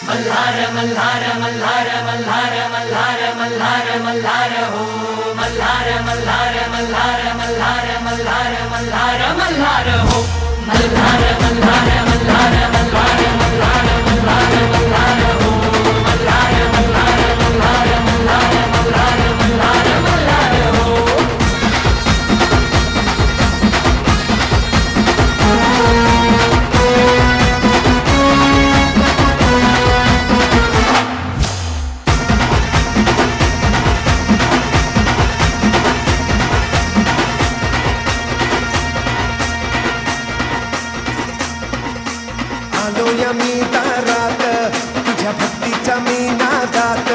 मल्हार मल्हार मल्हार मल्हार मल्हार मल्हार मल्हार हो मल्हार मल्हार मल्हार मल्हार मल्हार मल्हार मल्हार हो मल्हार मल्हार मल्हार मल्हार मल्हार मल्हार मल्हार हो मल्हार मल्हार मल्हार मल्हार मल्हार मल्हार मल्हार हो आलो या मी दारात तुझ्या भक्तीच्या मी नादात